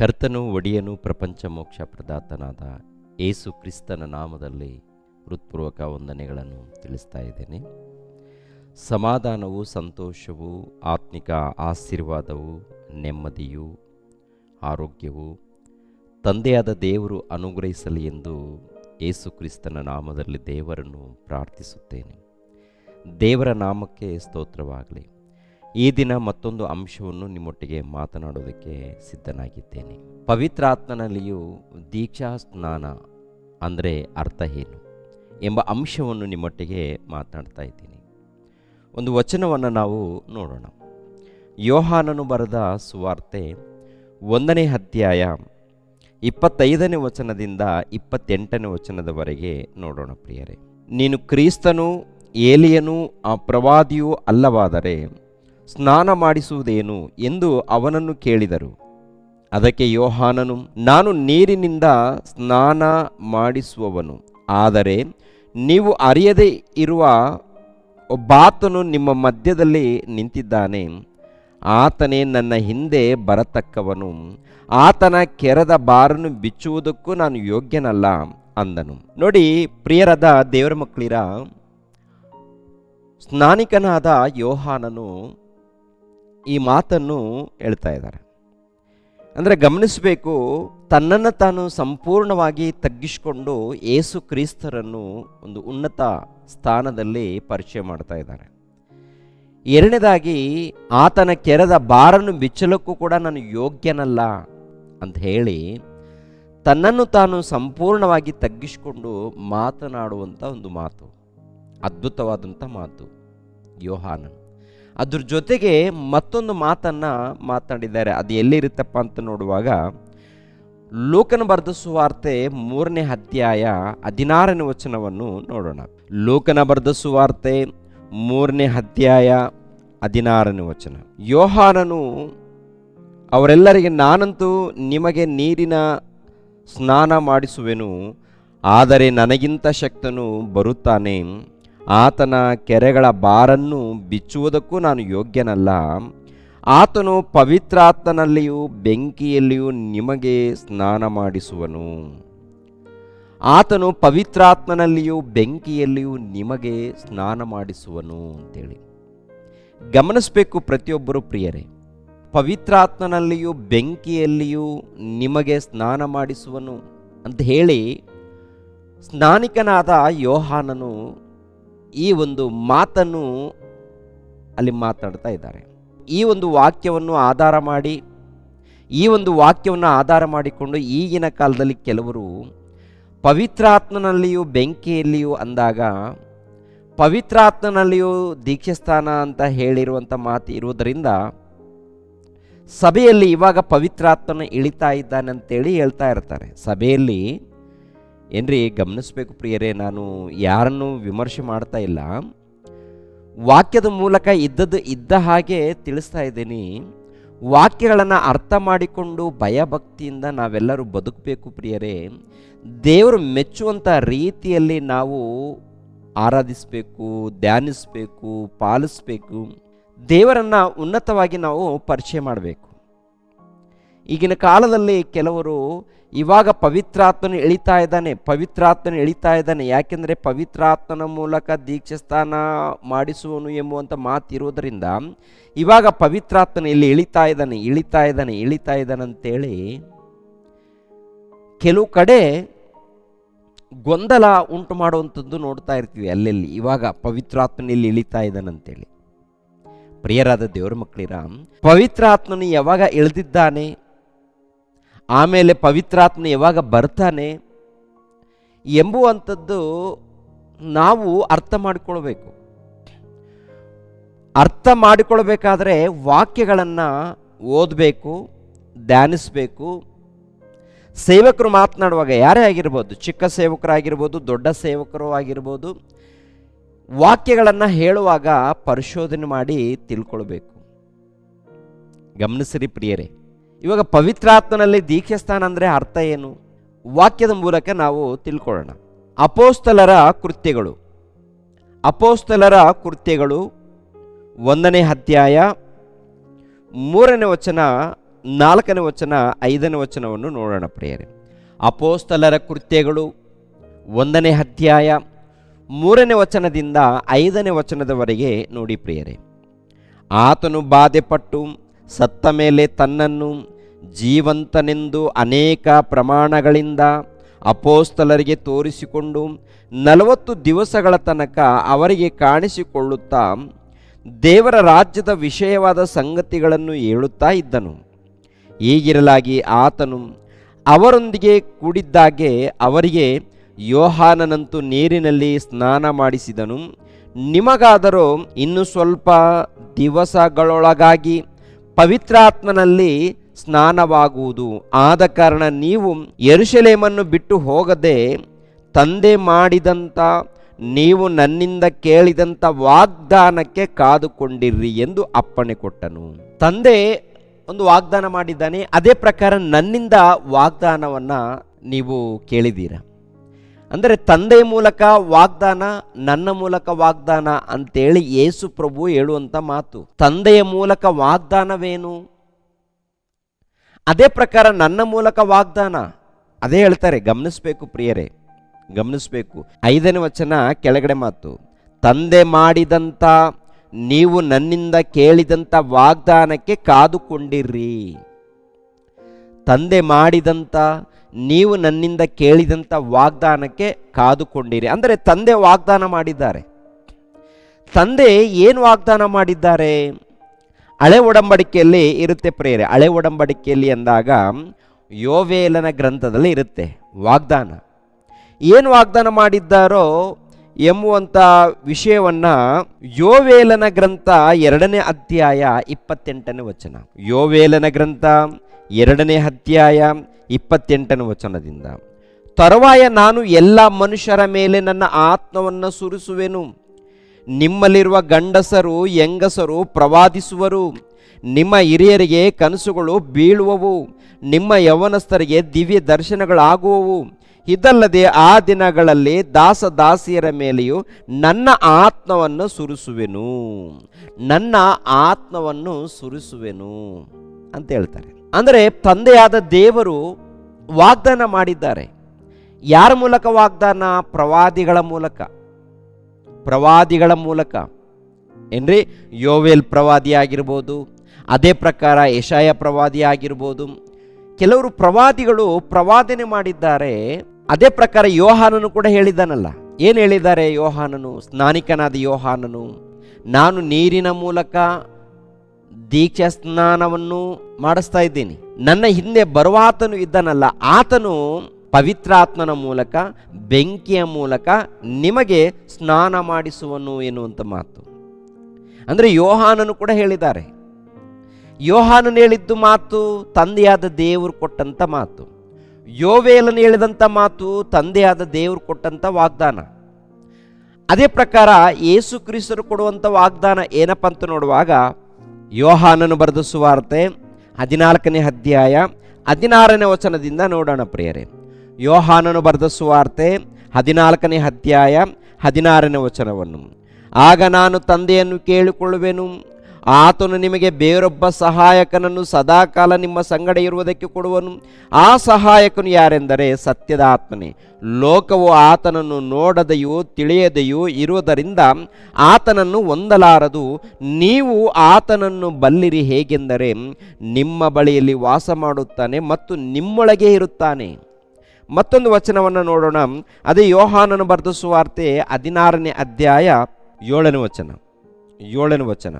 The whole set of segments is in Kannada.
ಕರ್ತನು ಒಡೆಯನು ಪ್ರಪಂಚ ಮೋಕ್ಷ ಪ್ರದಾತನಾದ ಯೇಸು ಕ್ರಿಸ್ತನ ನಾಮದಲ್ಲಿ ಹೃತ್ಪೂರ್ವಕ ವಂದನೆಗಳನ್ನು ತಿಳಿಸ್ತಾ ಇದ್ದೇನೆ. ಸಮಾಧಾನವು, ಸಂತೋಷವು, ಆತ್ಮಿಕ ಆಶೀರ್ವಾದವು, ನೆಮ್ಮದಿಯು, ಆರೋಗ್ಯವು ತಂದೆಯಾದ ದೇವರು ಅನುಗ್ರಹಿಸಲಿ ಎಂದು ಯೇಸು ಕ್ರಿಸ್ತನ ನಾಮದಲ್ಲಿ ದೇವರನ್ನು ಪ್ರಾರ್ಥಿಸುತ್ತೇನೆ. ದೇವರ ನಾಮಕ್ಕೆ ಸ್ತೋತ್ರವಾಗಲಿ. ಈ ದಿನ ಮತ್ತೊಂದು ಅಂಶವನ್ನು ನಿಮ್ಮೊಟ್ಟಿಗೆ ಮಾತನಾಡೋದಕ್ಕೆ ಸಿದ್ಧನಾಗಿದ್ದೇನೆ. ಪವಿತ್ರಾತ್ಮನಲ್ಲಿಯೂ ದೀಕ್ಷಾ ಸ್ನಾನ ಅಂದರೆ ಅರ್ಥ ಏನು ಎಂಬ ಅಂಶವನ್ನು ನಿಮ್ಮೊಟ್ಟಿಗೆ ಮಾತನಾಡ್ತಾ ಇದ್ದೀನಿ. ಒಂದು ವಚನವನ್ನು ನಾವು ನೋಡೋಣ. ಯೋಹಾನನು ಬರೆದ ಸುವಾರ್ತೆ 1ನೇ ಅಧ್ಯಾಯ 25ನೇ ವಚನದಿಂದ 28ನೇ ವಚನದವರೆಗೆ ನೋಡೋಣ. ಪ್ರಿಯರೇ, ನೀನು ಕ್ರಿಸ್ತನು, ಏಲಿಯನು, ಆ ಪ್ರವಾದಿಯೂ ಅಲ್ಲವಾದರೆ ಸ್ನಾನ ಮಾಡಿಸುವುದೇನು ಎಂದು ಅವನನ್ನು ಕೇಳಿದರು. ಅದಕ್ಕೆ ಯೋಹಾನನು, ನಾನು ನೀರಿನಿಂದ ಸ್ನಾನ ಮಾಡಿಸುವವನು, ಆದರೆ ನೀವು ಅರಿಯದೇ ಇರುವ ಒಬ್ಬಾತನು ನಿಮ್ಮ ಮಧ್ಯದಲ್ಲಿ ನಿಂತಿದ್ದಾನೆ. ಆತನೇ ನನ್ನ ಹಿಂದೆ ಬರತಕ್ಕವನು. ಆತನ ಕೆರೆದ ಬಾರನ್ನು ಬಿಚ್ಚುವುದಕ್ಕೂ ನಾನು ಯೋಗ್ಯನಲ್ಲ ಅಂದನು. ನೋಡಿ ಪ್ರಿಯರಾದ ದೇವರ ಮಕ್ಕಳಿರ, ಸ್ನಾನಿಕನಾದ ಯೋಹಾನನು ಈ ಮಾತನ್ನು ಹೇಳ್ತಾ ಇದ್ದಾರೆ. ಅಂದರೆ ಗಮನಿಸಬೇಕು, ತನ್ನನ್ನು ತಾನು ಸಂಪೂರ್ಣವಾಗಿ ತಗ್ಗಿಸಿಕೊಂಡು ಯೇಸು ಕ್ರಿಸ್ತರನ್ನು ಒಂದು ಉನ್ನತ ಸ್ಥಾನದಲ್ಲಿ ಪರಿಚಯ ಮಾಡ್ತಾ ಇದ್ದಾರೆ. ಎರಡನೇದಾಗಿ, ಆತನ ಕೆರೆದ ಬಾರನ್ನು ಬಿಚ್ಚಲಕ್ಕೂ ಕೂಡ ನಾನು ಯೋಗ್ಯನಲ್ಲ ಅಂತ ಹೇಳಿ ತನ್ನನ್ನು ತಾನು ಸಂಪೂರ್ಣವಾಗಿ ತಗ್ಗಿಸಿಕೊಂಡು ಮಾತನಾಡುವಂಥ ಒಂದು ಮಾತು, ಅದ್ಭುತವಾದಂಥ ಮಾತು ಯೋಹಾನನ್. ಅದ್ರ ಜೊತೆಗೆ ಮತ್ತೊಂದು ಮಾತನ್ನು ಮಾತನಾಡಿದ್ದಾರೆ. ಅದು ಎಲ್ಲಿರುತ್ತಪ್ಪ ಅಂತ ನೋಡುವಾಗ ಲೂಕನ ಬರೆದ ಸುವಾರ್ತೆ 3ನೇ ಅಧ್ಯಾಯ 16ನೇ ವಚನವನ್ನು ನೋಡೋಣ. ಲೂಕನ ಬರೆದ ಸುವಾರ್ತೆ 3ನೇ ಅಧ್ಯಾಯ 16ನೇ ವಚನ. ಯೋಹಾನನು ಅವರೆಲ್ಲರಿಗೆ, ನಾನಂತೂ ನಿಮಗೆ ನೀರಿನ ಸ್ನಾನ ಮಾಡಿಸುವೆನು, ಆದರೆ ನನಗಿಂತ ಶಕ್ತನು ಬರುತ್ತಾನೆ. ಆತನ ಕೆರೆಗಳ ಬಾರನ್ನು ಬಿಚ್ಚುವುದಕ್ಕೂ ನಾನು ಯೋಗ್ಯನಲ್ಲ. ಆತನು ಪವಿತ್ರಾತ್ಮನಲ್ಲಿಯೂ ಬೆಂಕಿಯಲ್ಲಿಯೂ ನಿಮಗೆ ಸ್ನಾನ ಮಾಡಿಸುವನು. ಆತನು ಪವಿತ್ರಾತ್ಮನಲ್ಲಿಯೂ ಬೆಂಕಿಯಲ್ಲಿಯೂ ನಿಮಗೆ ಸ್ನಾನ ಮಾಡಿಸುವನು ಅಂತೇಳಿ ಗಮನಿಸಬೇಕು ಪ್ರತಿಯೊಬ್ಬರು ಪ್ರಿಯರೇ. ಪವಿತ್ರಾತ್ಮನಲ್ಲಿಯೂ ಬೆಂಕಿಯಲ್ಲಿಯೂ ನಿಮಗೆ ಸ್ನಾನ ಮಾಡಿಸುವನು ಅಂತ ಹೇಳಿ ಸ್ನಾನಿಕನಾದ ಯೋಹಾನನು ಈ ಒಂದು ಮಾತನ್ನು ಅಲ್ಲಿ ಮಾತಾಡ್ತಾ ಇದ್ದಾರೆ. ಈ ಒಂದು ವಾಕ್ಯವನ್ನು ಆಧಾರ ಮಾಡಿಕೊಂಡು ಈಗಿನ ಕಾಲದಲ್ಲಿ ಕೆಲವರು ಪವಿತ್ರಾತ್ಮನಲ್ಲಿಯೂ ಬೆಂಕಿಯಲ್ಲಿಯೂ ಅಂದಾಗ ಪವಿತ್ರಾತ್ಮನಲ್ಲಿಯೂ ದೀಕ್ಷಾಸ್ಥಾನ ಅಂತ ಹೇಳಿರುವಂಥ ಮಾತು ಇರುವುದರಿಂದ ಸಭೆಯಲ್ಲಿ ಇವಾಗ ಪವಿತ್ರಾತ್ಮನ ಇಳಿತಾ ಇದ್ದಾನೆ ಅಂತೇಳಿ ಹೇಳ್ತಾ ಇರ್ತಾರೆ. ಸಭೆಯಲ್ಲಿ ಏನ್ರಿ ಗಮನಿಸಬೇಕು ಪ್ರಿಯರೇ, ನಾನು ಯಾರನ್ನು ವಿಮರ್ಶೆ ಮಾಡ್ತಾ ಇಲ್ಲ, ವಾಕ್ಯದ ಮೂಲಕ ಇದ್ದದ್ದು ಇದ್ದ ಹಾಗೆ ತಿಳಿಸ್ತಾ ಇದ್ದೀನಿ. ವಾಕ್ಯಗಳನ್ನು ಅರ್ಥ ಮಾಡಿಕೊಂಡು ಭಯಭಕ್ತಿಯಿಂದ ನಾವೆಲ್ಲರೂ ಬದುಕಬೇಕು ಪ್ರಿಯರೇ. ದೇವರು ಮೆಚ್ಚುವಂಥ ರೀತಿಯಲ್ಲಿ ನಾವು ಆರಾಧಿಸಬೇಕು, ಧ್ಯಾನಿಸಬೇಕು, ಪಾಲಿಸಬೇಕು. ದೇವರನ್ನು ಉನ್ನತವಾಗಿ ನಾವು ಪರಿಚಯ ಮಾಡಬೇಕು. ಈಗಿನ ಕಾಲದಲ್ಲಿ ಕೆಲವರು ಇವಾಗ ಪವಿತ್ರಾತ್ಮನ ಇಳಿತಾ ಇದ್ದಾನೆ. ಯಾಕೆಂದರೆ ಪವಿತ್ರಾತ್ಮನ ಮೂಲಕ ದೀಕ್ಷಾಸ್ಥಾನ ಮಾಡಿಸುವನು ಎಂಬುವಂಥ ಮಾತಿರುವುದರಿಂದ ಇವಾಗ ಪವಿತ್ರಾತ್ಮನ ಇಲ್ಲಿ ಇಳಿತಾ ಇದ್ದಾನೆ ಅಂತೇಳಿ ಕೆಲವು ಕಡೆ ಗೊಂದಲ ಉಂಟು ಮಾಡುವಂಥದ್ದು ನೋಡ್ತಾ ಇರ್ತೀವಿ ಅಲ್ಲೆಲ್ಲಿ. ಇವಾಗ ಪವಿತ್ರಾತ್ಮನ ಇಲ್ಲಿ ಇಳಿತಾ ಇದ್ದಾನಂತೇಳಿ. ಪ್ರಿಯರಾದ ದೇವರ ಮಕ್ಕಳಿರ, ಪವಿತ್ರಾತ್ಮನು ಯಾವಾಗ ಇಳಿದಿದ್ದಾನೆ, ಆಮೇಲೆ ಪವಿತ್ರಾತ್ಮ ಯಾವಾಗ ಬರ್ತಾನೆ ಎಂಬುವಂಥದ್ದು ನಾವು ಅರ್ಥ ಮಾಡಿಕೊಳ್ಬೇಕು. ಅರ್ಥ ಮಾಡಿಕೊಳ್ಬೇಕಾದ್ರೆ ವಾಕ್ಯಗಳನ್ನು ಓದಬೇಕು, ಧ್ಯಾನಿಸಬೇಕು. ಸೇವಕರು ಮಾತನಾಡುವಾಗ ಯಾರೇ ಆಗಿರ್ಬೋದು, ಚಿಕ್ಕ ಸೇವಕರಾಗಿರ್ಬೋದು, ದೊಡ್ಡ ಸೇವಕರು ಆಗಿರ್ಬೋದು, ವಾಕ್ಯಗಳನ್ನು ಹೇಳುವಾಗ ಪರಿಶೋಧನೆ ಮಾಡಿ ತಿಳ್ಕೊಳ್ಬೇಕು. ಗಮನಿಸಿರಿ ಪ್ರಿಯರೇ, ಇವಾಗ ಪವಿತ್ರಾತ್ಮನಲ್ಲಿ ದೀಕ್ಷಾಸ್ಥಾನ ಅಂದರೆ ಅರ್ಥ ಏನು? ವಾಕ್ಯದ ಮೂಲಕ ನಾವು ತಿಳ್ಕೊಳ್ಳೋಣ. ಅಪೋಸ್ತಲರ ಕೃತ್ಯಗಳು 1ನೇ ಅಧ್ಯಾಯ 3ನೇ ವಚನ 4ನೇ ವಚನ 5ನೇ ವಚನವನ್ನು ನೋಡೋಣ ಪ್ರಿಯರೇ. ಅಪೋಸ್ತಲರ ಕೃತ್ಯಗಳು 1ನೇ ಅಧ್ಯಾಯ 3ನೇ ವಚನದಿಂದ 5ನೇ ವಚನದವರೆಗೆ ನೋಡಿ ಪ್ರಿಯರೇ. ಆತನು ಬಾಧೆಪಟ್ಟು ಸತ್ತ ಮೇಲೆ ತನ್ನನ್ನು ಜೀವಂತನೆಂದು ಅನೇಕ ಪ್ರಮಾಣಗಳಿಂದ ಅಪೋಸ್ತಲರಿಗೆ ತೋರಿಸಿಕೊಂಡು 40 ದಿವಸಗಳ ತನಕ ಅವರಿಗೆ ಕಾಣಿಸಿಕೊಳ್ಳುತ್ತಾ ದೇವರ ರಾಜ್ಯದ ವಿಷಯವಾದ ಸಂಗತಿಗಳನ್ನು ಹೇಳುತ್ತಾ ಇದ್ದನು. ಹೀಗಿರಲಾಗಿ ಆತನು ಅವರೊಂದಿಗೆ ಕೂಡಿದ್ದಾಗೆ ಅವರಿಗೆ, ಯೋಹಾನನಂತೂ ನೀರಿನಲ್ಲಿ ಸ್ನಾನ ಮಾಡಿಸಿದನು, ನಿಮಗಾದರೂ ಇನ್ನು ಸ್ವಲ್ಪ ದಿವಸಗಳೊಳಗಾಗಿ ಪವಿತ್ರಾತ್ಮನಲ್ಲಿ ಸ್ನಾನವಾಗುವುದು. ಆದ ಕಾರಣ ನೀವು ಯೆರೂಸಲೇಮನ್ನು ಬಿಟ್ಟು ಹೋಗದೆ ತಂದೆ ಮಾಡಿದಂಥ ನೀವು ನನ್ನಿಂದ ಕೇಳಿದಂಥ ವಾಗ್ದಾನಕ್ಕೆ ಕಾದುಕೊಂಡಿರ್ರಿ ಎಂದು ಅಪ್ಪಣೆ ಕೊಟ್ಟನು. ತಂದೆ ಒಂದು ವಾಗ್ದಾನ ಮಾಡಿದ್ದಾನೆ, ಅದೇ ಪ್ರಕಾರ ನನ್ನಿಂದ ವಾಗ್ದಾನವನ್ನು ನೀವು ಕೇಳಿದ್ದೀರ. ಅಂದರೆ ತಂದೆಯ ಮೂಲಕ ವಾಗ್ದಾನ, ನನ್ನ ಮೂಲಕ ವಾಗ್ದಾನ ಅಂತೇಳಿ ಯೇಸು ಪ್ರಭು ಹೇಳುವಂಥ ಮಾತು. ತಂದೆಯ ಮೂಲಕ ವಾಗ್ದಾನವೇನು, ಅದೇ ಪ್ರಕಾರ ನನ್ನ ಮೂಲಕ ವಾಗ್ದಾನ, ಅದೇ ಹೇಳ್ತಾರೆ. ಗಮನಿಸಬೇಕು ಪ್ರಿಯರೇ, ಗಮನಿಸಬೇಕು. 5ನೇ ವಚನ ಕೆಳಗಡೆ ಮಾತು, ತಂದೆ ಮಾಡಿದಂಥ ನೀವು ನನ್ನಿಂದ ಕೇಳಿದಂಥ ವಾಗ್ದಾನಕ್ಕೆ ಕಾದುಕೊಂಡಿರ್ರಿ. ತಂದೆ ಮಾಡಿದಂಥ ನೀವು ನನ್ನಿಂದ ಕೇಳಿದಂಥ ವಾಗ್ದಾನಕ್ಕೆ ಕಾದುಕೊಂಡಿರಿ. ಅಂದರೆ ತಂದೆ ವಾಗ್ದಾನ ಮಾಡಿದ್ದಾರೆ. ತಂದೆ ಏನು ವಾಗ್ದಾನ ಮಾಡಿದ್ದಾರೆ? ಹಳೆ ಒಡಂಬಡಿಕೆಯಲ್ಲಿ ಇರುತ್ತೆ ಪ್ರಿಯರೇ. ಹಳೆ ಒಡಂಬಡಿಕೆಯಲ್ಲಿ ಎಂದಾಗ ಯೋವೇಲನ ಗ್ರಂಥದಲ್ಲಿ ಇರುತ್ತೆ ವಾಗ್ದಾನ. ಏನು ವಾಗ್ದಾನ ಮಾಡಿದ್ದಾರೋ ಎಂಬುವಂಥ ವಿಷಯವನ್ನು ಯೋವೇಲನ ಗ್ರಂಥ 2ನೇ ಅಧ್ಯಾಯ 28ನೇ ವಚನ. ಯೋವೇಲನ ಗ್ರಂಥ 2ನೇ ಅಧ್ಯಾಯ 28ನೇ ವಚನದಿಂದ, ತರುವಾಯ ನಾನು ಎಲ್ಲ ಮನುಷ್ಯರ ಮೇಲೆ ನನ್ನ ಆತ್ಮವನ್ನು ಸುರಿಸುವೆನು. ನಿಮ್ಮಲ್ಲಿರುವ ಗಂಡಸರು ಹೆಂಗಸರು ಪ್ರವಾದಿಸುವರು, ನಿಮ್ಮ ಹಿರಿಯರಿಗೆ ಕನಸುಗಳು ಬೀಳುವವು, ನಿಮ್ಮ ಯೌವನಸ್ಥರಿಗೆ ದಿವ್ಯ ದರ್ಶನಗಳಾಗುವವು. ಇದಲ್ಲದೆ ಆ ದಿನಗಳಲ್ಲಿ ದಾಸದಾಸಿಯರ ಮೇಲೆಯೂ ನನ್ನ ಆತ್ಮವನ್ನು ಸುರಿಸುವೆನು, ನನ್ನ ಆತ್ಮವನ್ನು ಸುರಿಸುವೆನು ಅಂತ ಹೇಳ್ತಾರೆ. ಅಂದರೆ ತಂದೆಯಾದ ದೇವರು ವಾಗ್ದಾನ ಮಾಡಿದ್ದಾರೆ. ಯಾರ ಮೂಲಕ ವಾಗ್ದಾನ? ಪ್ರವಾದಿಗಳ ಮೂಲಕ. ಪ್ರವಾದಿಗಳ ಮೂಲಕ ಏನ್ರಿ? ಯೋವೇಲ್ ಪ್ರವಾದಿ ಆಗಿರ್ಬೋದು, ಅದೇ ಪ್ರಕಾರ ಯೆಶಾಯ ಪ್ರವಾದಿ ಆಗಿರ್ಬೋದು. ಕೆಲವರು ಪ್ರವಾದಿಗಳು ಪ್ರವಾದನೆ ಮಾಡಿದ್ದಾರೆ. ಅದೇ ಪ್ರಕಾರ ಯೋಹಾನನು ಕೂಡ ಹೇಳಿದ್ದಾನಲ್ಲ. ಏನು ಹೇಳಿದ್ದಾರೆ ಯೋಹಾನನು? ಸ್ನಾನಿಕನಾದ ಯೋಹಾನನು, ನಾನು ನೀರಿನ ಮೂಲಕ ದೀಕ್ಷಾ ಸ್ನಾನವನ್ನು ಮಾಡಿಸ್ತಾ ಇದ್ದೀನಿ, ನನ್ನ ಹಿಂದೆ ಬರುವಾತನು ಇದ್ದಾನಲ್ಲ, ಆತನು ಪವಿತ್ರಾತ್ಮನ ಮೂಲಕ ಬೆಂಕಿಯ ಮೂಲಕ ನಿಮಗೆ ಸ್ನಾನ ಮಾಡಿಸುವನು ಎನ್ನುವಂಥ ಮಾತು. ಅಂದರೆ ಯೋಹಾನನು ಕೂಡ ಹೇಳಿದ್ದಾರೆ. ಯೋಹಾನನು ಹೇಳಿದ್ದು ಮಾತು ತಂದೆಯಾದ ದೇವರು ಕೊಟ್ಟಂಥ ಮಾತು. ಯೋವೇಲನು ಹೇಳಿದಂಥ ಮಾತು ತಂದೆಯಾದ ದೇವರು ಕೊಟ್ಟಂಥ ವಾಗ್ದಾನ. ಅದೇ ಪ್ರಕಾರ ಯೇಸು ಕ್ರಿಸ್ತರು ಕೊಡುವಂಥ ವಾಗ್ದಾನ ಏನಪ್ಪ ಅಂತ ನೋಡುವಾಗ, ಯೋಹಾನನು ಬರೆದ ಸುವಾರ್ತೆ 14ನೇ ಅಧ್ಯಾಯ 16ನೇ ವಚನದಿಂದ ನೋಡೋಣ ಪ್ರಿಯರೇ. ಯೋಹಾನನು ಬರೆದ ಸುವಾರ್ತೆ 14ನೇ ಅಧ್ಯಾಯ 16ನೇ ವಚನವನ್ನು, ಆಗ ನಾನು ತಂದೆಯನ್ನು ಕೇಳಿಕೊಳ್ಳುವೆನು, ಆತನು ನಿಮಗೆ ಬೇರೊಬ್ಬ ಸಹಾಯಕನನ್ನು ಸದಾಕಾಲ ನಿಮ್ಮ ಸಂಗಡ ಇರುವುದಕ್ಕೆ ಕೊಡುವನು. ಆ ಸಹಾಯಕನು ಯಾರೆಂದರೆ ಸತ್ಯದ ಆತ್ಮನೇ. ಲೋಕವು ಆತನನ್ನು ನೋಡದೆಯೂ ತಿಳಿಯದೆಯೂ ಇರುವುದರಿಂದ ಆತನನ್ನು ಹೊಂದಲಾರದು. ನೀವು ಆತನನ್ನು ಬಲ್ಲಿರಿ, ಹೇಗೆಂದರೆ ನಿಮ್ಮ ಬಳಿಯಲ್ಲಿ ವಾಸ ಮಾಡುತ್ತಾನೆ ಮತ್ತು ನಿಮ್ಮೊಳಗೆ ಇರುತ್ತಾನೆ. ಮತ್ತೊಂದು ವಚನವನ್ನು ನೋಡೋಣ. ಅದೇ ಯೋಹಾನನು ಬರೆದ ಸುವಾರ್ತೆ 16ನೇ ಅಧ್ಯಾಯ 7ನೇ ವಚನ.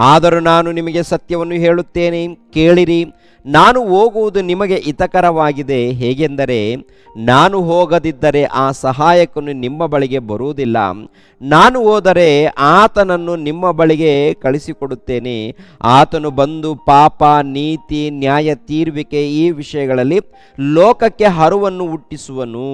ಆದರೂ ನಾನು ನಿಮಗೆ ಸತ್ಯವನ್ನು ಹೇಳುತ್ತೇನೆ, ಕೇಳಿರಿ. ನಾನು ಹೋಗುವುದು ನಿಮಗೆ ಹಿತಕರವಾಗಿದೆ. ಹೇಗೆಂದರೆ ನಾನು ಹೋಗದಿದ್ದರೆ ಆ ಸಹಾಯಕನು ನಿಮ್ಮ ಬಳಿಗೆ ಬರುವುದಿಲ್ಲ. ನಾನು ಹೋದರೆ ಆತನನ್ನು ನಿಮ್ಮ ಬಳಿಗೆ ಕಳಿಸಿಕೊಡುತ್ತೇನೆ. ಆತನು ಬಂದು ಪಾಪ, ನೀತಿ, ನ್ಯಾಯ ತೀರುವಿಕೆ ಈ ವಿಷಯಗಳಲ್ಲಿ ಲೋಕಕ್ಕೆ ಅರಿವನ್ನು ಹುಟ್ಟಿಸುವನು.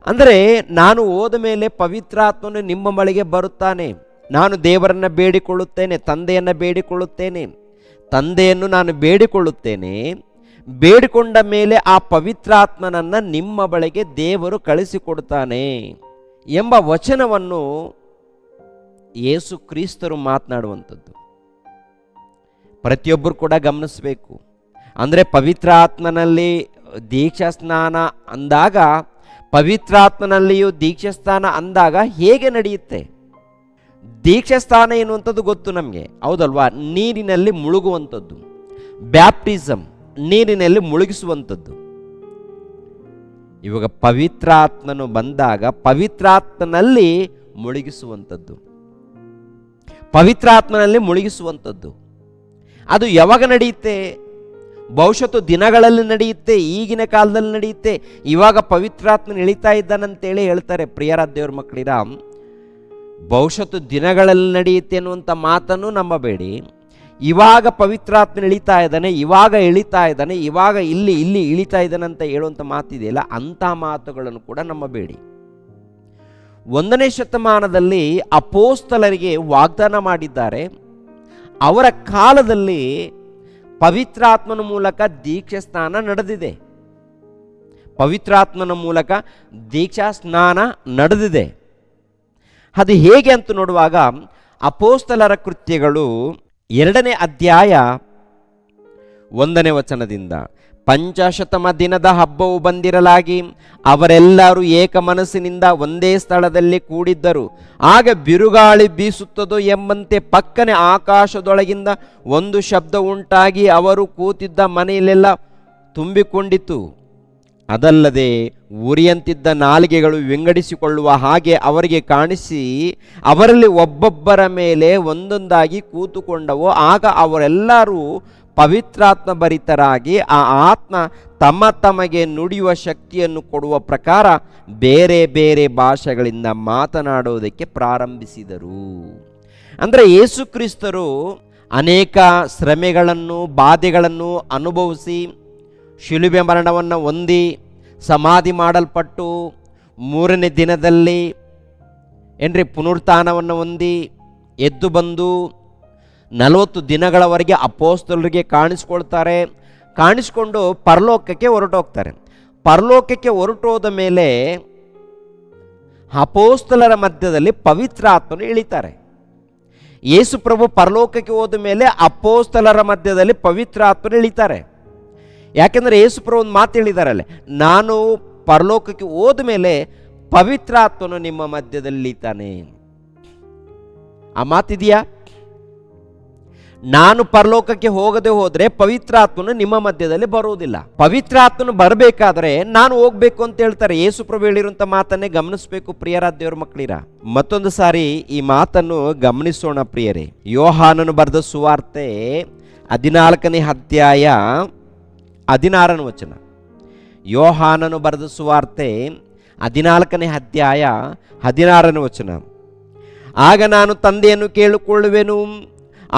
ಅಂದರೆ ನಾನು ಹೋದ ಮೇಲೆ ಪವಿತ್ರಾತ್ಮನು ನಿಮ್ಮ ಬಳಿಗೆ ಬರುತ್ತಾನೆ. ನಾನು ದೇವರನ್ನು ಬೇಡಿಕೊಳ್ಳುತ್ತೇನೆ, ತಂದೆಯನ್ನು ಬೇಡಿಕೊಳ್ಳುತ್ತೇನೆ, ತಂದೆಯನ್ನು ನಾನು ಬೇಡಿಕೊಳ್ಳುತ್ತೇನೆ. ಬೇಡಿಕೊಂಡ ಮೇಲೆ ಆ ಪವಿತ್ರಾತ್ಮನನ್ನು ನಿಮ್ಮ ಬಳಿಗೆ ದೇವರು ಕಳಿಸಿಕೊಡ್ತಾನೆ ಎಂಬ ವಚನವನ್ನು ಯೇಸು ಕ್ರಿಸ್ತರು ಮಾತನಾಡುವಂಥದ್ದು. ಪ್ರತಿಯೊಬ್ಬರು ಕೂಡ ಗಮನಿಸಬೇಕು. ಅಂದರೆ ಪವಿತ್ರ ಆತ್ಮನಲ್ಲಿ ದೀಕ್ಷಾ ಸ್ನಾನ ಅಂದಾಗ, ಪವಿತ್ರಾತ್ಮನಲ್ಲಿಯೂ ದೀಕ್ಷಾ ಸ್ನಾನ ಅಂದಾಗ ಹೇಗೆ ನಡೆಯುತ್ತೆ? ದೀಕ್ಷಾ ಸ್ನಾನ ಎನ್ನುವಂಥದ್ದು ಗೊತ್ತು ನಮಗೆ, ಹೌದಲ್ವಾ? ನೀರಿನಲ್ಲಿ ಮುಳುಗುವಂಥದ್ದು. ಬ್ಯಾಪ್ಟಿಸಮ್ ನೀರಿನಲ್ಲಿ ಮುಳುಗಿಸುವಂಥದ್ದು. ಇವಾಗ ಪವಿತ್ರಾತ್ಮನು ಬಂದಾಗ ಪವಿತ್ರಾತ್ಮನಲ್ಲಿ ಮುಳುಗಿಸುವಂಥದ್ದು. ಪವಿತ್ರಾತ್ಮನಲ್ಲಿ ಮುಳುಗಿಸುವಂಥದ್ದು ಅದು ಯಾವಾಗ ನಡೆಯುತ್ತೆ? ಬಹುಶಃ ದಿನಗಳಲ್ಲಿ ನಡೆಯುತ್ತೆ, ಈಗಿನ ಕಾಲದಲ್ಲಿ ನಡೆಯುತ್ತೆ. ಇವಾಗ ಪವಿತ್ರಾತ್ಮನ ಇಳಿತಾ ಇದ್ದಾನಂತೇಳಿ ಹೇಳ್ತಾರೆ. ಪ್ರಿಯರಾದ ದೇವ್ರ ಮಕ್ಕಳಿರ, ಬಹುಶಃ ದಿನಗಳಲ್ಲಿ ನಡೆಯುತ್ತೆ ಅನ್ನುವಂಥ ಮಾತನ್ನು ನಂಬಬೇಡಿ. ಇವಾಗ ಪವಿತ್ರಾತ್ಮನ ಇಳಿತಾ ಇದ್ದಾನೆ, ಇವಾಗ ಇಳಿತಾ ಇದ್ದಾನೆ, ಇವಾಗ ಇಲ್ಲಿ ಇಳಿತಾ ಇದ್ದಾನೆ ಅಂತ ಹೇಳುವಂಥ ಮಾತಿದೆಯಲ್ಲ, ಅಂಥ ಮಾತುಗಳನ್ನು ಕೂಡ ನಂಬಬೇಡಿ. 1ನೇ ಶತಮಾನದಲ್ಲಿ ಅಪೋಸ್ತಲರಿಗೆ ವಾಗ್ದಾನ ಮಾಡಿದ್ದಾರೆ. ಅವರ ಕಾಲದಲ್ಲಿ ಪವಿತ್ರಾತ್ಮನ ಮೂಲಕ ದೀಕ್ಷಾ ಸ್ನಾನ ನಡೆದಿದೆ. ಪವಿತ್ರಾತ್ಮನ ಮೂಲಕ ದೀಕ್ಷಾ ಸ್ನಾನ ನಡೆದಿದೆ. ಅದು ಹೇಗೆ ಅಂತ ನೋಡುವಾಗ ಅಪೋಸ್ತಲರ ಕೃತ್ಯಗಳು 2ನೇ ಅಧ್ಯಾಯ 1ನೇ ವಚನದಿಂದ, ಪಂಚಾಶತಮ ದಿನದ ಹಬ್ಬವು ಬಂದಿರಲಾಗಿ ಅವರೆಲ್ಲರೂ ಏಕ ಮನಸ್ಸಿನಿಂದ ಒಂದೇ ಸ್ಥಳದಲ್ಲಿ ಕೂಡಿದ್ದರು. ಆಗ ಬಿರುಗಾಳಿ ಬೀಸುತ್ತದೋ ಎಂಬಂತೆ ಪಕ್ಕನೆ ಆಕಾಶದೊಳಗಿಂದ ಒಂದು ಶಬ್ದ ಉಂಟಾಗಿ ಅವರು ಕೂತಿದ್ದ ಮನೆಯಲ್ಲೆಲ್ಲ ತುಂಬಿಕೊಂಡಿತು. ಅದಲ್ಲದೆ ಉರಿಯಂತಿದ್ದ ನಾಲಿಗೆಗಳು ವಿಂಗಡಿಸಿಕೊಳ್ಳುವ ಹಾಗೆ ಅವರಿಗೆ ಕಾಣಿಸಿ ಅವರಲ್ಲಿ ಒಬ್ಬೊಬ್ಬರ ಮೇಲೆ ಒಂದೊಂದಾಗಿ ಕೂತುಕೊಂಡವು. ಆಗ ಅವರೆಲ್ಲರೂ ಪವಿತ್ರಾತ್ಮ ಭರಿತರಾಗಿ ಆ ಆತ್ಮ ತಮಗೆ ನುಡಿಯುವ ಶಕ್ತಿಯನ್ನು ಕೊಡುವ ಪ್ರಕಾರ ಬೇರೆ ಬೇರೆ ಭಾಷೆಗಳಿಂದ ಮಾತನಾಡುವುದಕ್ಕೆ ಪ್ರಾರಂಭಿಸಿದರು. ಅಂದರೆ ಯೇಸು ಕ್ರಿಸ್ತರು ಅನೇಕ ಶ್ರಮೆಗಳನ್ನು, ಬಾಧೆಗಳನ್ನು ಅನುಭವಿಸಿ, ಶಿಲುಬೆ ಮರಣವನ್ನು ಹೊಂದಿ, ಸಮಾಧಿ ಮಾಡಲ್ಪಟ್ಟು, 3ನೇ ದಿನದಲ್ಲಿ ಪುನರುತ್ಥಾನವನ್ನು ಹೊಂದಿ ಎದ್ದು ಬಂದು 40 ದಿನಗಳವರೆಗೆ ಅಪೋಸ್ತಲರಿಗೆ ಕಾಣಿಸ್ಕೊಳ್ತಾರೆ. ಕಾಣಿಸ್ಕೊಂಡು ಪರಲೋಕಕ್ಕೆ ಹೊರಟೋಗ್ತಾರೆ. ಪರಲೋಕಕ್ಕೆ ಹೊರಟೋದ ಮೇಲೆ ಅಪೋಸ್ತಲರ ಮಧ್ಯದಲ್ಲಿ ಪವಿತ್ರಾತ್ಮನು ಇಳಿತಾರೆ. ಯೇಸು ಪ್ರಭು ಪರಲೋಕಕ್ಕೆ ಹೋದ ಮೇಲೆ ಅಪೋಸ್ತಲರ ಮಧ್ಯದಲ್ಲಿ ಪವಿತ್ರಾತ್ಮನು ಇಳಿತಾರೆ. ಯಾಕೆಂದರೆ ಯೇಸು ಪ್ರಭು ಒಂದು ಮಾತು ಹೇಳಿದಾರಲ್ಲ, ನಾನು ಪರಲೋಕಕ್ಕೆ ಹೋದ ಮೇಲೆ ಪವಿತ್ರಾತ್ಮನು ನಿಮ್ಮ ಮಧ್ಯದಲ್ಲಿ ಇಳಿತಾನೆ. ಆ ಮಾತಿದೆಯಾ? ನಾನು ಪರಲೋಕಕ್ಕೆ ಹೋಗದೆ ಹೋದರೆ ಪವಿತ್ರಾತ್ಮನು ನಿಮ್ಮ ಮಧ್ಯದಲ್ಲಿ ಬರುವುದಿಲ್ಲ. ಪವಿತ್ರಾತ್ಮನು ಬರಬೇಕಾದ್ರೆ ನಾನು ಹೋಗ್ಬೇಕು ಅಂತ ಹೇಳ್ತಾರೆ. ಯೇಸು ಪ್ರಭು ಹೇಳಿರುವಂಥ ಮಾತನ್ನೇ ಗಮನಿಸಬೇಕು ಪ್ರಿಯರಾದ ದೇವರ ಮಕ್ಕಳಿರ. ಮತ್ತೊಂದು ಸಾರಿ ಈ ಮಾತನ್ನು ಗಮನಿಸೋಣ ಪ್ರಿಯರೇ. ಯೋಹಾನನು ಬರೆದ ಸುವಾರ್ತೆ 14ನೇ ಅಧ್ಯಾಯ 16ನೇ ವಚನ. ಯೋಹಾನನು ಬರೆದ ಸುವಾರ್ತೆ 14ನೇ ಅಧ್ಯಾಯ 16ನೇ ವಚನ. ಆಗ ನಾನು ತಂದೆಯನ್ನು ಕೇಳಿಕೊಳ್ಳುವೆನು,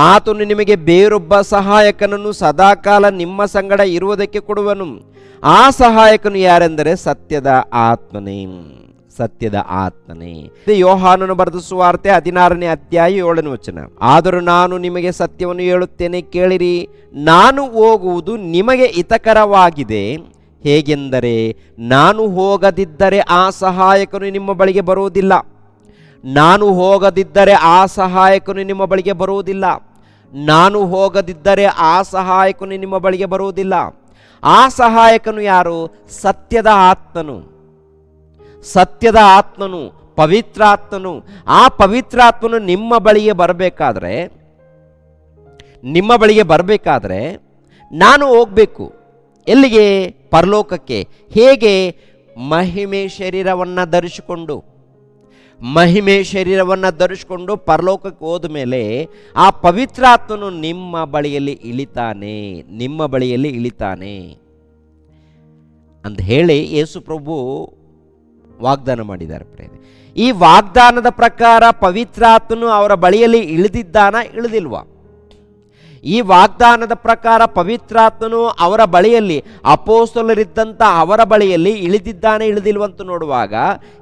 ಆತನು ನಿಮಗೆ ಬೇರೊಬ್ಬ ಸಹಾಯಕನನ್ನು ಸದಾಕಾಲ ನಿಮ್ಮ ಸಂಗಡ ಇರುವುದಕ್ಕೆ ಕೊಡುವನು. ಆ ಸಹಾಯಕನು ಯಾರೆಂದರೆ ಸತ್ಯದ ಆತ್ಮನೇ. ಸತ್ಯದ ಆತ್ಮನೇ. ಯೋಹಾನನು ಬರೆದ ಸುವಾರ್ತೆ 16ನೇ ಅಧ್ಯಾಯ 7ನೇ ವಚನ. ಆದರೂ ನಾನು ನಿಮಗೆ ಸತ್ಯವನ್ನು ಹೇಳುತ್ತೇನೆ, ಕೇಳಿರಿ. ನಾನು ಹೋಗುವುದು ನಿಮಗೆ ಹಿತಕರವಾಗಿದೆ. ಹೇಗೆಂದರೆ ನಾನು ಹೋಗದಿದ್ದರೆ ಆ ಸಹಾಯಕನು ನಿಮ್ಮ ಬಳಿಗೆ ಬರುವುದಿಲ್ಲ. ನಾನು ಹೋಗದಿದ್ದರೆ ಆ ಸಹಾಯಕನು ನಿಮ್ಮ ಬಳಿಗೆ ಬರುವುದಿಲ್ಲ. ನಾನು ಹೋಗದಿದ್ದರೆ ಆ ಸಹಾಯಕನು ನಿಮ್ಮ ಬಳಿಗೆ ಬರುವುದಿಲ್ಲ. ಆ ಸಹಾಯಕನು ಯಾರು? ಸತ್ಯದ ಆತ್ಮನು. ಸತ್ಯದ ಆತ್ಮನು, ಪವಿತ್ರಾತ್ಮನು. ಆ ಪವಿತ್ರಾತ್ಮನು ನಿಮ್ಮ ಬಳಿಗೆ ಬರಬೇಕಾದ್ರೆ ನಾನು ಹೋಗಬೇಕು. ಎಲ್ಲಿಗೆ? ಪರಲೋಕಕ್ಕೆ. ಹೇಗೆ? ಮಹಿಮೆ ಶರೀರವನ್ನು ಧರಿಸಿಕೊಂಡು ಪರಲೋಕಕ್ಕೆ ಹೋದ ಮೇಲೆ ಆ ಪವಿತ್ರಾತ್ಮನು ನಿಮ್ಮ ಬಳಿಯಲ್ಲಿ ಇಳಿತಾನೆ ಅಂತ ಹೇಳಿ ಯೇಸು ಪ್ರಭು ವಾಗ್ದಾನ ಮಾಡಿದ್ದಾರೆ. ಈ ವಾಗ್ದಾನದ ಪ್ರಕಾರ ಪವಿತ್ರಾತ್ಮನು ಅವರ ಬಳಿಯಲ್ಲಿ ಇಳಿದಿಲ್ವಾ? ಈ ವಾಗ್ದಾನದ ಪ್ರಕಾರ ಪವಿತ್ರಾತ್ಮನು ಅವರ ಬಳಿಯಲ್ಲಿ, ಅಪೋಸ್ತಲರಿದ್ದಂಥ ಅವರ ಬಳಿಯಲ್ಲಿ ಇಳಿದಿಲ್ವಂತ ನೋಡುವಾಗ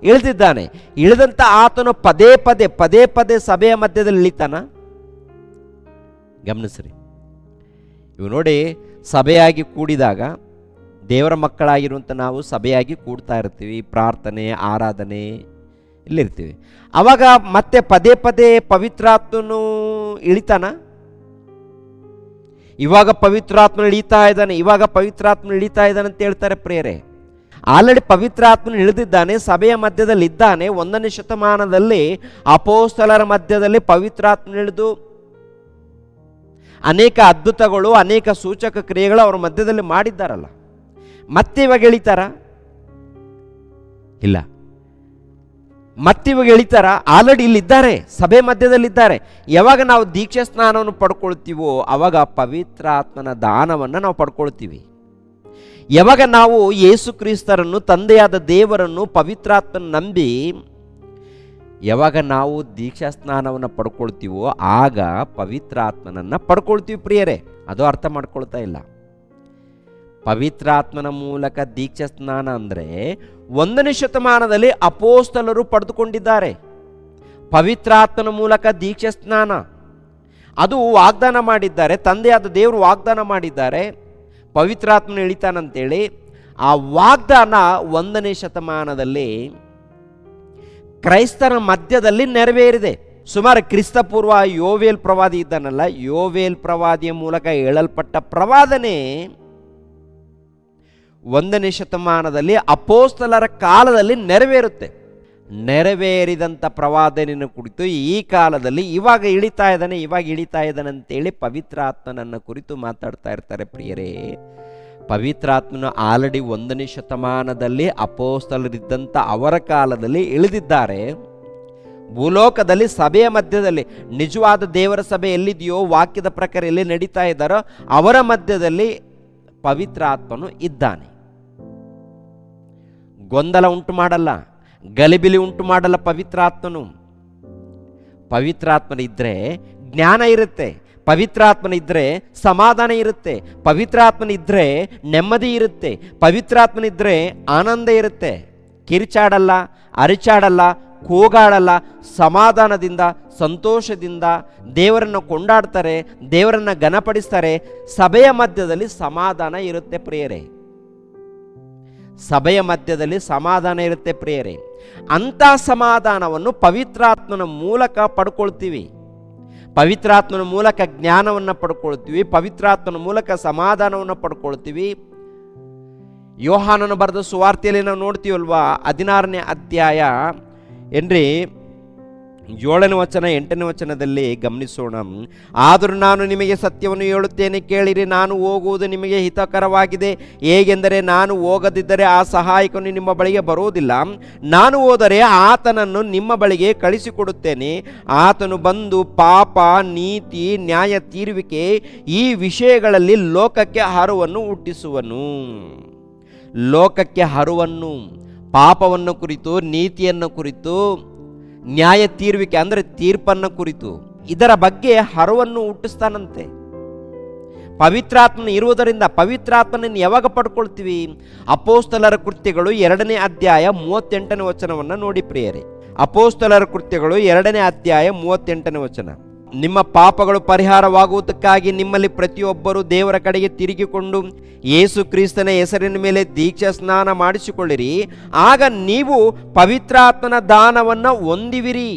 ಇಳಿದಿದ್ದಾನೆ. ಇಳಿದಂಥ ಆತನು ಪದೇ ಪದೇ ಸಭೆಯ ಮಧ್ಯದಲ್ಲಿ ಇಳಿತಾನ? ಗಮನಿಸ್ರಿ. ಇವು ನೋಡಿ, ಸಭೆಯಾಗಿ ಕೂಡಿದಾಗ, ದೇವರ ಮಕ್ಕಳಾಗಿರುವಂಥ ನಾವು ಸಭೆಯಾಗಿ ಕೂಡ್ತಾ ಇರ್ತೀವಿ, ಪ್ರಾರ್ಥನೆ, ಆರಾಧನೆ ಇಲ್ಲಿರ್ತೀವಿ. ಆವಾಗ ಮತ್ತೆ ಪದೇ ಪವಿತ್ರಾತ್ಮನು ಇಳಿತಾನ? ಇವಾಗ ಪವಿತ್ರಾತ್ಮನ ಇಳಿತಾ ಇದ್ದಾನೆ, ಇವಾಗ ಪವಿತ್ರಾತ್ಮನ ಇಳಿತಾ ಇದ್ದಾನೆ ಅಂತ ಹೇಳ್ತಾರೆ ಪ್ರಿಯರೇ. ಆಲ್ರೆಡಿ ಪವಿತ್ರಾತ್ಮನ ಇಳಿದಿದ್ದಾನೆ, ಸಭೆಯ ಮಧ್ಯದಲ್ಲಿ ಇದ್ದಾನೆ. 1ನೇ ಶತಮಾನದಲ್ಲಿ ಅಪೋಸ್ತಲರ ಮಧ್ಯದಲ್ಲಿ ಪವಿತ್ರಾತ್ಮನ ಇಳಿದು ಅನೇಕ ಅದ್ಭುತಗಳು, ಅನೇಕ ಸೂಚಕ ಕ್ರಿಯೆಗಳು ಅವರ ಮಧ್ಯದಲ್ಲಿ ಮಾಡಿದ್ದಾರಲ್ಲ. ಮತ್ತೆ ಇವಾಗ ಎಳಿತಾರ? ಇಲ್ಲ. ಮತ್ತಿವಾಗ ಎಳಿತಾರ? ಆಲ್ರೆಡಿ ಇಲ್ಲಿದ್ದಾರೆ, ಸಭೆ ಮಧ್ಯದಲ್ಲಿದ್ದಾರೆ. ಯಾವಾಗ ನಾವು ದೀಕ್ಷಾ ಸ್ನಾನವನ್ನು ಪಡ್ಕೊಳ್ತೀವೋ ಆವಾಗ ಪವಿತ್ರಾತ್ಮನ ದಾನವನ್ನು ನಾವು ಪಡ್ಕೊಳ್ತೀವಿ. ಯಾವಾಗ ನಾವು ಯೇಸು ಕ್ರಿಸ್ತರನ್ನು, ತಂದೆಯಾದ ದೇವರನ್ನು, ಪವಿತ್ರಾತ್ಮನ ನಂಬಿ ಯಾವಾಗ ನಾವು ದೀಕ್ಷಾ ಸ್ನಾನವನ್ನು ಪಡ್ಕೊಳ್ತೀವೋ ಆಗ ಪವಿತ್ರಾತ್ಮನನ್ನು ಪಡ್ಕೊಳ್ತೀವಿ ಪ್ರಿಯರೇ. ಅದು ಅರ್ಥ ಮಾಡ್ಕೊಳ್ತಾ ಇಲ್ಲ. ಪವಿತ್ರಾತ್ಮನ ಮೂಲಕ ದೀಕ್ಷಾ ಸ್ನಾನ ಅಂದರೆ 1ನೇ ಶತಮಾನದಲ್ಲಿ ಅಪೋಸ್ತಲರು ಪಡೆದುಕೊಂಡಿದ್ದಾರೆ. ಪವಿತ್ರಾತ್ಮನ ಮೂಲಕ ದೀಕ್ಷಾ ಸ್ನಾನ ಅದು ವಾಗ್ದಾನ ಮಾಡಿದ್ದಾರೆ, ತಂದೆಯಾದ ದೇವರು ವಾಗ್ದಾನ ಮಾಡಿದ್ದಾರೆ, ಪವಿತ್ರಾತ್ಮನ ಇಳಿತಾನಂತೇಳಿ. ಆ ವಾಗ್ದಾನ 1ನೇ ಶತಮಾನದಲ್ಲಿ ಕ್ರೈಸ್ತರ ಮಧ್ಯದಲ್ಲಿ ನೆರವೇರಿದೆ. ಸುಮಾರು ಕ್ರಿಸ್ತಪೂರ್ವ ಯೋವೇಲ್ ಪ್ರವಾದಿ ಇದ್ದಾನಲ್ಲ, ಯೋವೇಲ್ ಪ್ರವಾದಿಯ ಮೂಲಕ ಹೇಳಲ್ಪಟ್ಟ ಪ್ರವಾದನೆ 1ನೇ ಶತಮಾನದಲ್ಲಿ ಅಪೋಸ್ತಲರ ಕಾಲದಲ್ಲಿ ನೆರವೇರುತ್ತೆ. ನೆರವೇರಿದಂಥ ಪ್ರವಾದನೆಯನ್ನು ಕುರಿತು ಈ ಕಾಲದಲ್ಲಿ ಇವಾಗ ಇಳಿತಾ ಇದ್ದಾನೆ ಅಂತೇಳಿ ಪವಿತ್ರಾತ್ಮನನ್ನು ಕುರಿತು ಮಾತಾಡ್ತಾ ಇರ್ತಾರೆ ಪ್ರಿಯರೇ. ಪವಿತ್ರಾತ್ಮನು ಆಲ್ರೆಡಿ 1ನೇ ಶತಮಾನದಲ್ಲಿ ಅಪೋಸ್ತಲರಿದ್ದಂಥ ಅವರ ಕಾಲದಲ್ಲಿ ಇಳಿದಿದ್ದಾರೆ. ಭೂಲೋಕದಲ್ಲಿ ಸಭೆಯ ಮಧ್ಯದಲ್ಲಿ ನಿಜವಾದ ದೇವರ ಸಭೆ ಎಲ್ಲಿದೆಯೋ, ವಾಕ್ಯದ ಪ್ರಕಾರ ಎಲ್ಲಿ ನಡೀತಾ ಇದ್ದಾರೋ ಅವರ ಮಧ್ಯದಲ್ಲಿ ಪವಿತ್ರಾತ್ಮನು ಇದ್ದಾನೆ. ಗೊಂದಲ ಉಂಟು ಮಾಡಲ್ಲ, ಗಲಿಬಿಲಿ ಉಂಟು ಮಾಡಲ್ಲ ಪವಿತ್ರಾತ್ಮನು. ಪವಿತ್ರಾತ್ಮನ ಇದ್ದರೆ ಜ್ಞಾನ ಇರುತ್ತೆ, ಪವಿತ್ರಾತ್ಮನ ಇದ್ದರೆ ಸಮಾಧಾನ ಇರುತ್ತೆ, ಪವಿತ್ರಾತ್ಮನ ಇದ್ದರೆ ನೆಮ್ಮದಿ ಇರುತ್ತೆ, ಪವಿತ್ರಾತ್ಮನ ಇದ್ದರೆ ಆನಂದ ಇರುತ್ತೆ. ಕಿರಿಚಾಡಲ್ಲ, ಅರಿಚಾಡಲ್ಲ, ಕೂಗಾಡಲ್ಲ, ಸಮಾಧಾನದಿಂದ, ಸಂತೋಷದಿಂದ ದೇವರನ್ನು ಕೊಂಡಾಡ್ತಾರೆ, ದೇವರನ್ನು ಘನಪಡಿಸ್ತಾರೆ. ಸಭೆಯ ಮಧ್ಯದಲ್ಲಿ ಸಮಾಧಾನ ಇರುತ್ತೆ ಪ್ರಿಯರೇ. ಸಭೆಯ ಮಧ್ಯದಲ್ಲಿ ಸಮಾಧಾನ ಇರುತ್ತೆ ಪ್ರಿಯರೇ. ಅಂಥ ಸಮಾಧಾನವನ್ನು ಪವಿತ್ರಾತ್ಮನ ಮೂಲಕ ಪಡ್ಕೊಳ್ತೀವಿ. ಪವಿತ್ರಾತ್ಮನ ಮೂಲಕ ಜ್ಞಾನವನ್ನು ಪಡ್ಕೊಳ್ತೀವಿ, ಪವಿತ್ರಾತ್ಮನ ಮೂಲಕ ಸಮಾಧಾನವನ್ನು ಪಡ್ಕೊಳ್ತೀವಿ. ಯೋಹಾನನು ಬರೆದ ಸುವಾರ್ತೆಯಲ್ಲಿ ನಾವು ನೋಡ್ತೀವಲ್ವಾ, 16ನೇ ಅಧ್ಯಾಯ ಏನ್ರಿ 7ನೇ ವಚನ 8ನೇ ವಚನದಲ್ಲಿ ಗಮನಿಸೋಣ. ಆದರೂ ನಾನು ನಿಮಗೆ ಸತ್ಯವನ್ನು ಹೇಳುತ್ತೇನೆ, ಕೇಳಿರಿ, ನಾನು ಹೋಗುವುದು ನಿಮಗೆ ಹಿತಕರವಾಗಿದೆ. ಹೇಗೆಂದರೆ ನಾನು ಹೋಗದಿದ್ದರೆ ಆ ಸಹಾಯಕನು ನಿಮ್ಮ ಬಳಿಗೆ ಬರುವುದಿಲ್ಲ. ನಾನು ಹೋದರೆ ಆತನನ್ನು ನಿಮ್ಮ ಬಳಿಗೆ ಕಳಿಸಿಕೊಡುತ್ತೇನೆ. ಆತನು ಬಂದು ಪಾಪ, ನೀತಿ, ನ್ಯಾಯ ತೀರುವಿಕೆ ಈ ವಿಷಯಗಳಲ್ಲಿ ಲೋಕಕ್ಕೆ ಹರುವನ್ನು ಹುಟ್ಟಿಸುವನು. ಲೋಕಕ್ಕೆ ಹರುವನ್ನು, ಪಾಪವನ್ನು ಕುರಿತು, ನೀತಿಯನ್ನು ಕುರಿತು, ನ್ಯಾಯ ತೀರುವಿಕೆ ಅಂದರೆ ತೀರ್ಪನ್ನು ಕುರಿತು, ಇದರ ಬಗ್ಗೆ ಹರುವನ್ನು ಹುಟ್ಟಿಸ್ತಾನಂತೆ. ಪವಿತ್ರಾತ್ಮನ ಇರುವುದರಿಂದ ಪವಿತ್ರಾತ್ಮನನ್ನು ಯಾವಾಗ ಪಡ್ಕೊಳ್ತೀವಿ? ಅಪೋಸ್ತಲರ ಕೃತ್ಯಗಳು 2ನೇ ಅಧ್ಯಾಯ 38ನೇ ವಚನವನ್ನು ನೋಡಿ ಪ್ರಿಯರೇ. ಅಪೋಸ್ತಲರ ಕೃತ್ಯಗಳು 2ನೇ ಅಧ್ಯಾಯ 38ನೇ ವಚನ. ನಿಮ್ಮ ಪಾಪಗಳು ಪರಿಹಾರವಾಗುವುದಕ್ಕಾಗಿ ನಿಮ್ಮಲ್ಲಿ ಪ್ರತಿಯೊಬ್ಬರು ದೇವರ ಕಡೆಗೆ ತಿರುಗಿಕೊಂಡು ಯೇಸು ಕ್ರಿಸ್ತನ ಹೆಸರಿನ ಮೇಲೆ ದೀಕ್ಷಾ ಸ್ನಾನ ಮಾಡಿಸಿಕೊಳ್ಳಿರಿ. ಆಗ ನೀವು ಪವಿತ್ರಾತ್ಮನ ದಾನವನ್ನು ಹೊಂದುವಿರಿ.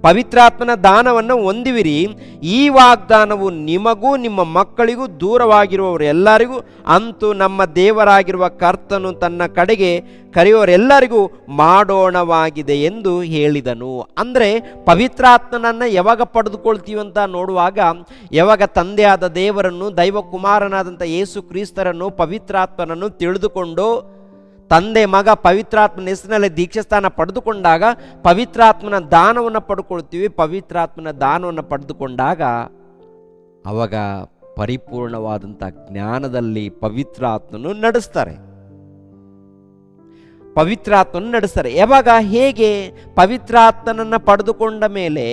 ಪವಿತ್ರಾತ್ಮನ ದಾನವನ್ನು ಹೊಂದುವಿರಿ. ಈ ವಾಗ್ದಾನವು ನಿಮಗೂ ನಿಮ್ಮ ಮಕ್ಕಳಿಗೂ ದೂರವಾಗಿರುವವರೆಲ್ಲರಿಗೂ, ಅಂತೂ ನಮ್ಮ ದೇವರಾಗಿರುವ ಕರ್ತನು ತನ್ನ ಕಡೆಗೆ ಕರೆಯುವವರೆಲ್ಲರಿಗೂ ಮಾಡೋಣವಾಗಿದೆ ಎಂದು ಹೇಳಿದನು. ಅಂದರೆ ಪವಿತ್ರಾತ್ಮನನ್ನು ಯಾವಾಗ ಪಡೆದುಕೊಳ್ತೀವಂತ ನೋಡುವಾಗ, ಯಾವಾಗ ತಂದೆಯಾದ ದೇವರನ್ನು, ದೈವ ಕುಮಾರನಾದಂಥ ಯೇಸು ಕ್ರಿಸ್ತರನ್ನು, ಪವಿತ್ರಾತ್ಮನನ್ನು ತಿಳಿದುಕೊಂಡು ತಂದೆ ಮಗ ಪವಿತ್ರಾತ್ಮನ ಹೆಸರಿನಲ್ಲಿ ದೀಕ್ಷಾಸ್ಥಾನ ಪಡೆದುಕೊಂಡಾಗ ಪವಿತ್ರಾತ್ಮನ ದಾನವನ್ನು ಪಡ್ಕೊಳ್ತೀವಿ. ಪವಿತ್ರಾತ್ಮನ ದಾನವನ್ನು ಪಡೆದುಕೊಂಡಾಗ ಅವಾಗ ಪರಿಪೂರ್ಣವಾದಂಥ ಜ್ಞಾನದಲ್ಲಿ ಪವಿತ್ರಾತ್ಮನು ನಡೆಸ್ತಾರೆ. ಪವಿತ್ರಾತ್ಮನ ನಡೆಸ್ತಾರೆ. ಯಾವಾಗ? ಹೇಗೆ? ಪವಿತ್ರಾತ್ಮನನ್ನು ಪಡೆದುಕೊಂಡ ಮೇಲೆ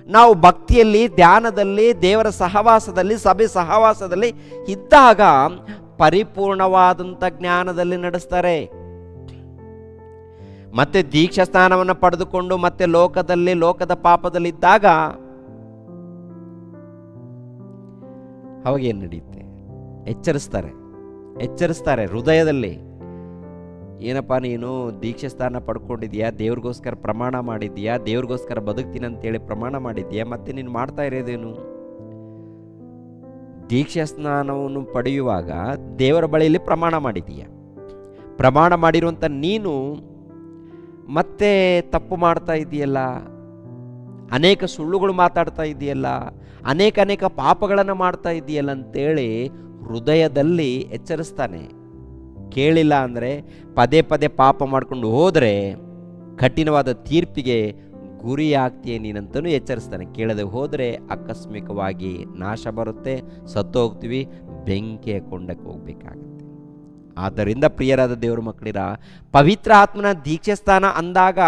ನಾವು ಭಕ್ತಿಯಲ್ಲಿ, ಧ್ಯಾನದಲ್ಲಿ, ದೇವರ ಸಹವಾಸದಲ್ಲಿ, ಸಭೆ ಸಹವಾಸದಲ್ಲಿ ಇದ್ದಾಗ ಪರಿಪೂರ್ಣವಾದಂಥ ಜ್ಞಾನದಲ್ಲಿ ನಡೆಸ್ತಾರೆ. ಮತ್ತೆ ದೀಕ್ಷಾ ಸ್ನಾನವನ್ನು ಪಡೆದುಕೊಂಡು ಮತ್ತೆ ಲೋಕದ ಪಾಪದಲ್ಲಿದ್ದಾಗ ಅವಾಗೇನು ನಡೆಯುತ್ತೆ? ಎಚ್ಚರಿಸ್ತಾರೆ ಹೃದಯದಲ್ಲಿ. ಏನಪ್ಪ ನೀನು ದೀಕ್ಷಾ ಸ್ಥಾನ ಪಡ್ಕೊಂಡಿದ್ಯಾ, ದೇವ್ರಿಗೋಸ್ಕರ ಪ್ರಮಾಣ ಮಾಡಿದ್ಯಾ, ದೇವ್ರಿಗೋಸ್ಕರ ಬದುಕ್ತೀನಿ ಅಂತೇಳಿ ಪ್ರಮಾಣ ಮಾಡಿದ್ಯಾ, ಮತ್ತೆ ನೀನು ಮಾಡ್ತಾ ಇರೋದೇನು? ದೀಕ್ಷಾ ಸ್ನಾನವನ್ನು ಪಡೆಯುವಾಗ ದೇವರ ಬಳಿಯಲ್ಲಿ ಪ್ರಮಾಣ ಮಾಡಿದೀಯ. ಪ್ರಮಾಣ ಮಾಡಿರುವಂಥ ನೀನು ಮತ್ತೆ ತಪ್ಪು ಮಾಡ್ತಾ ಇದೆಯಲ್ಲ, ಅನೇಕ ಸುಳ್ಳುಗಳು ಮಾತಾಡ್ತಾ ಇದೆಯಲ್ಲ, ಅನೇಕ ಪಾಪಗಳನ್ನು ಮಾಡ್ತಾ ಇದೆಯಲ್ಲ ಅಂತೇಳಿ ಹೃದಯದಲ್ಲಿ ಎಚ್ಚರಿಸ್ತಾನೆ. ಕೇಳಿಲ್ಲ ಅಂದರೆ ಪದೇ ಪದೇ ಪಾಪ ಮಾಡಿಕೊಂಡು ಹೋದರೆ ಕಠಿಣವಾದ ತೀರ್ಪಿಗೆ ಗುರಿಯಾಗ್ತೀಯ ನೀನಂತಲೂ ಎಚ್ಚರಿಸ್ತಾನೆ. ಕೇಳದೆ ಹೋದರೆ ಆಕಸ್ಮಿಕವಾಗಿ ನಾಶ ಬರುತ್ತೆ, ಸತ್ತೋಗ್ತೀವಿ, ಬೆಂಕಿಯ ಕೊಂಡಕ್ಕೆ ಹೋಗ್ಬೇಕಾಗತ್ತೆ. ಆದ್ದರಿಂದ ಪ್ರಿಯರಾದ ದೇವರ ಮಕ್ಕಳಿರ, ಪವಿತ್ರ ಆತ್ಮನ ದೀಕ್ಷಾಸ್ಥಾನ ಅಂದಾಗ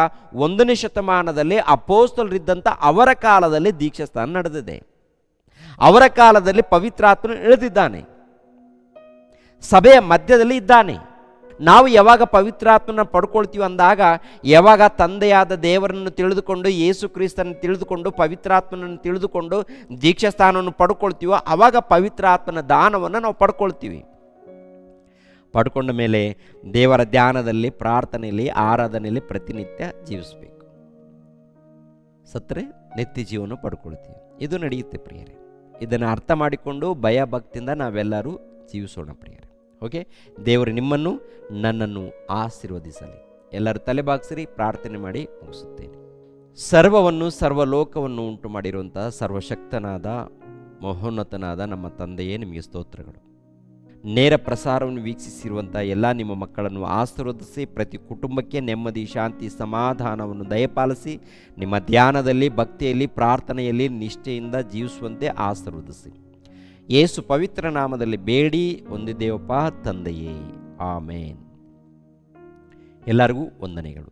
1ನೇ ಶತಮಾನದಲ್ಲಿ ಅಪೊಸ್ತಲರಿದ್ದಂಥ ಅವರ ಕಾಲದಲ್ಲಿ ದೀಕ್ಷಾಸ್ಥಾನ ನಡೆದಿದೆ. ಅವರ ಕಾಲದಲ್ಲಿ ಪವಿತ್ರಾತ್ಮನು ಇಳಿದಿದ್ದಾನೆ, ಸಭೆಯ ಮಧ್ಯದಲ್ಲಿ ಇದ್ದಾನೆ. ನಾವು ಯಾವಾಗ ಪವಿತ್ರಾತ್ಮನ ಪಡ್ಕೊಳ್ತೀವಿ ಅಂದಾಗ, ಯಾವಾಗ ತಂದೆಯಾದ ದೇವರನ್ನು ತಿಳಿದುಕೊಂಡು, ಯೇಸು ಕ್ರಿಸ್ತನ ತಿಳಿದುಕೊಂಡು, ಪವಿತ್ರಾತ್ಮನನ್ನು ತಿಳಿದುಕೊಂಡು ದೀಕ್ಷಾಸ್ಥಾನವನ್ನು ಪಡ್ಕೊಳ್ತೀವೋ ಆವಾಗ ಪವಿತ್ರಾತ್ಮನ ದಾನವನ್ನು ನಾವು ಪಡ್ಕೊಳ್ತೀವಿ. ಪಡ್ಕೊಂಡ ಮೇಲೆ ದೇವರ ಧ್ಯಾನದಲ್ಲಿ, ಪ್ರಾರ್ಥನೆಯಲ್ಲಿ, ಆರಾಧನೆಯಲ್ಲಿ ಪ್ರತಿನಿತ್ಯ ಜೀವಿಸಬೇಕು. ಸತ್ತರೆ ನಿತ್ಯ ಜೀವನ ಪಡ್ಕೊಳ್ತೀವಿ. ಇದು ನಡೆಯುತ್ತೆ ಪ್ರಿಯರೇ. ಇದನ್ನು ಅರ್ಥ ಮಾಡಿಕೊಂಡು ಭಯ ಭಕ್ತಿಯಿಂದ ನಾವೆಲ್ಲರೂ ಜೀವಿಸೋಣ ಪ್ರಿಯರೇ. ಓಕೆ, ದೇವರು ನಿಮ್ಮನ್ನು ನನ್ನನ್ನು ಆಶೀರ್ವದಿಸಲಿ. ಎಲ್ಲರೂ ತಲೆಬಾಗಿಸಿರಿ, ಪ್ರಾರ್ಥನೆ ಮಾಡಿ ಮುಗಿಸುತ್ತೇನೆ. ಸರ್ವವನ್ನು ಸರ್ವಲೋಕವನ್ನು ಉಂಟು ಮಾಡಿರುವಂಥ ಸರ್ವಶಕ್ತನಾದ ಮಹೋನ್ನತನಾದ ನಮ್ಮ ತಂದೆಯೇ, ನಿಮಗೆ ಸ್ತೋತ್ರಗಳು. ನೇರ ಪ್ರಸಾರವನ್ನು ವೀಕ್ಷಿಸಿರುವಂಥ ಎಲ್ಲ ನಿಮ್ಮ ಮಕ್ಕಳನ್ನು ಆಶೀರ್ವದಿಸಿ, ಪ್ರತಿ ಕುಟುಂಬಕ್ಕೆ ನೆಮ್ಮದಿ, ಶಾಂತಿ, ಸಮಾಧಾನವನ್ನು ದಯಪಾಲಿಸಿ, ನಿಮ್ಮ ಧ್ಯಾನದಲ್ಲಿ, ಭಕ್ತಿಯಲ್ಲಿ, ಪ್ರಾರ್ಥನೆಯಲ್ಲಿ ನಿಷ್ಠೆಯಿಂದ ಜೀವಿಸುವಂತೆ ಆಶೀರ್ವದಿಸಿ. ಯೇಸು ಪವಿತ್ರ ನಾಮದಲ್ಲಿ ಬೇಡಿ ಹೊಂದಿದ್ದೇವಪ್ಪ ತಂದೆಯೇ, ಆಮೇನ್. ಎಲ್ಲರಿಗೂ ವಂದನೆಗಳು.